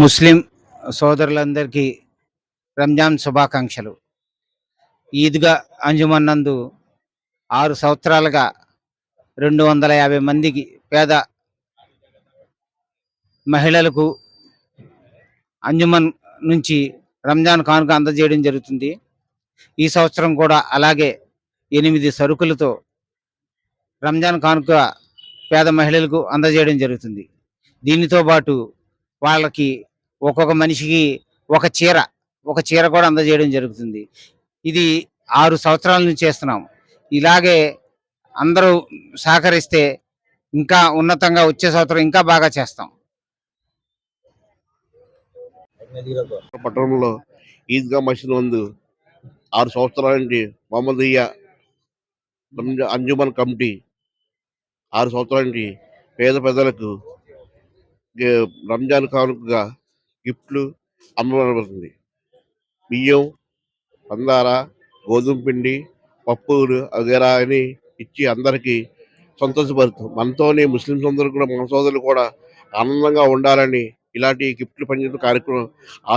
ముస్లిం సోదరులందరికీ రంజాన్ శుభాకాంక్షలు. ఈద్‌గా అంజుమన్ నందు 6 సంవత్సరాలుగా 250 మందికి పేద మహిళలకు అంజుమన్ నుంచి రంజాన్ కానుక అందజేయడం జరుగుతుంది. ఈ సంవత్సరం కూడా అలాగే 8 సరుకులతో రంజాన్ కానుక పేద మహిళలకు అందజేయడం జరుగుతుంది. దీనితో పాటు వాళ్ళకి ఒక్కొక్క మనిషికి ఒక చీర కూడా అందజేయడం జరుగుతుంది. ఇది 6 సంవత్సరాల నుంచి చేస్తున్నాం. ఇలాగే అందరూ సహకరిస్తే ఇంకా ఉన్నతంగా వచ్చే సంవత్సరం ఇంకా బాగా చేస్తాం. పట్టణంలో ఈద్గా మసీద్ నందు 6 సంవత్సరాల నుండి మహమ్మదీయ అంజుమన్ కమిటీ 6 సంవత్సరాల నుండి పేద ప్రజలకు రంజాన్ కానుకగా గిఫ్ట్లు అమ్మబడుతుంది. బియ్యం, పందార, గోధుమ పిండి, పప్పులు వగేరా అని ఇచ్చి అందరికీ సంతోషపరుస్తాం. మనతోని ముస్లిమ్స్ అందరూ కూడా మన సోదరులు కూడా ఆనందంగా ఉండాలని ఇలాంటి గిఫ్ట్లు పంచిన కార్యక్రమం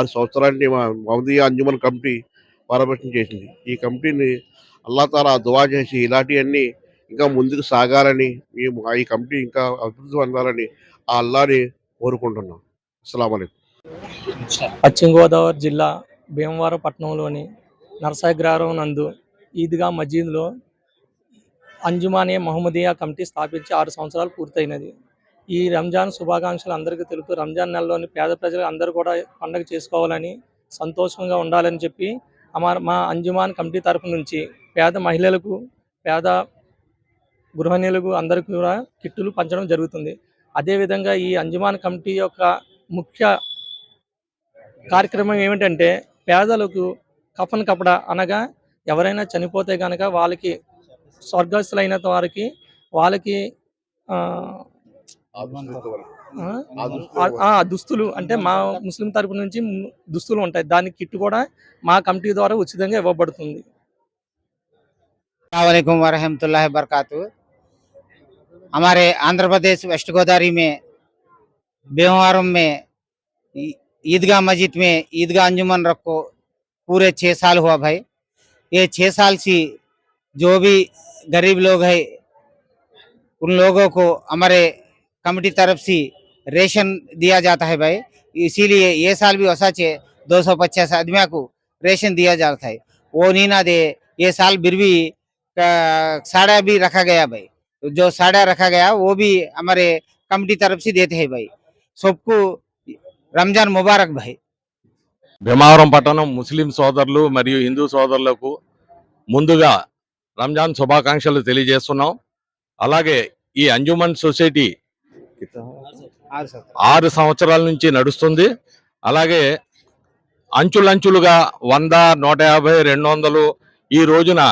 6 సంవత్సరాల నుండి మా మహమ్మదీయ అంజుమన్ కమిటీ పరామర్శం చేసింది. ఈ కమిటీని అల్లా తాలా దువా చేసి ఇలాంటివన్నీ ఇంకా ముందుకు సాగాలని మేము ఈ కమిటీ ఇంకా అభివృద్ధి పొందాలని ఆ అల్లాని కోరుకుంటున్నాం. అస్సలాము అలైకుం. పశ్చిమ గోదావరి జిల్లా భీమవరం పట్టణంలోని నరసాగ్రహారం నందు ఈద్గా మసీదులో అంజుమానే మహమ్మదీయా కమిటీ స్థాపించి 6 సంవత్సరాలు పూర్తయినది. ఈ రంజాన్ శుభాకాంక్షలు అందరికీ తెలుపుతూ రంజాన్ నెలలోని పేద ప్రజలు అందరూ కూడా పండుగ చేసుకోవాలని, సంతోషంగా ఉండాలని చెప్పి మా అంజుమాన్ కమిటీ తరపు నుంచి పేద మహిళలకు, పేద గృహిణులకు అందరికీ కూడా కిట్టులు పంచడం జరుగుతుంది. అదేవిధంగా ఈ అంజుమాన్ కమిటీ యొక్క ముఖ్య కార్యక్రమం ఏమిటంటే పేదలకు కఫన్ కపడ అనగా ఎవరైనా చనిపోతే కనుక వాళ్ళకి స్వర్గస్థులైన వారికి వాళ్ళకి దుస్తులు అంటే మా ముస్లిం తరపు నుంచి దుస్తులు ఉంటాయి. దాని కిట్ కూడా మా కమిటీ ద్వారా ఉచితంగా ఇవ్వబడుతుంది. अस्सलाम वालेकुम वरहमतुल्लाहि वबरकातुहू। हमारे आंध्र प्रदेश वेस्ट गोदावरी में भीमवरम में ईदगाह मस्जिद में ईदगाह अंजुमन रखो पूरे 6 साल हुआ भाई। ये 6 साल से जो भी गरीब लोग हैं उन लोगों को हमारे कमेटी तरफ से रेशन दिया जाता है भाई। इसीलिए ये साल भी वैसा 250 आदमियों को रेशन दिया जाता है। वो नहीं ना दे, ये साल फिर भी साड़ा भी रखा गया भाई। जो साड़ा रखा गया वो भी हमारे कमेटी तरफ से देते हैं भाई। सबको రంజాన్ ముబారక్ భాయ్. భీమవరం పట్టణం ముస్లిం సోదరులు మరియు హిందూ సోదరులకు ముందుగా రంజాన్ శుభాకాంక్షలు తెలియజేస్తున్నాం. అలాగే ఈ అంజుమన్ సొసైటీ 6 సంవత్సరాల నుంచి నడుస్తుంది. అలాగే అంచులంచులుగా 100, 150, 200 ఈ రోజున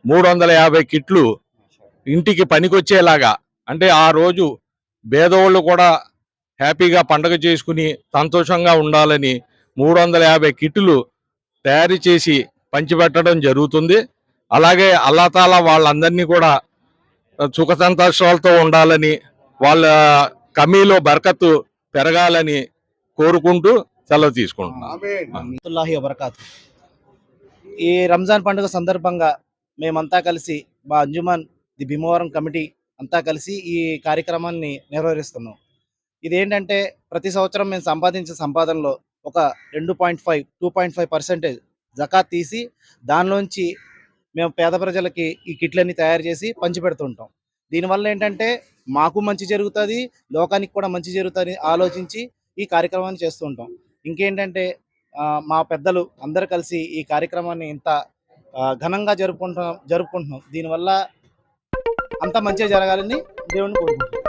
350 కిట్లు ఇంటికి పనికొచ్చేలాగా, అంటే ఆ రోజు పేదోళ్ళు కూడా హ్యాపీగా పండగ చేసుకుని సంతోషంగా ఉండాలని 350 కిట్లు తయారు చేసి పంచిపెట్టడం జరుగుతుంది. అలాగే అల్లా తాలా వాళ్ళందరినీ కూడా సుఖ సంతోషాలతో ఉండాలని, వాళ్ళ కమీలో బర్కత్ పెరగాలని కోరుకుంటూ సెలవు తీసుకుంటున్నాం. ఈ రంజాన్ పండుగ సందర్భంగా మేమంతా కలిసి మా అంజుమన్ ది భీమవరం కమిటీ అంతా కలిసి ఈ కార్యక్రమాన్ని నిర్వహిస్తున్నాం. ఇదేంటంటే ప్రతి సంవత్సరం మేము సంపాదించే సంపాదనలో ఒక 2.5% జకాత్ తీసి దానిలోంచి మేము పేద ప్రజలకి ఈ కిట్లన్నీ తయారు చేసి పంచిపెడుతుంటాం. దీనివల్ల ఏంటంటే మాకు మంచి జరుగుతుంది, లోకానికి కూడా మంచి జరుగుతుంది ఆలోచించి ఈ కార్యక్రమాన్ని చేస్తూ ఉంటాం. ఇంకేంటంటే మా పెద్దలు అందరూ కలిసి ఈ కార్యక్రమాన్ని ఇంత ఘనంగా జరుపుకుంటున్నాం. దీనివల్ల అంత మంచిగా జరగాలని దేవుణ్ణి కోరుకుంటున్నాం.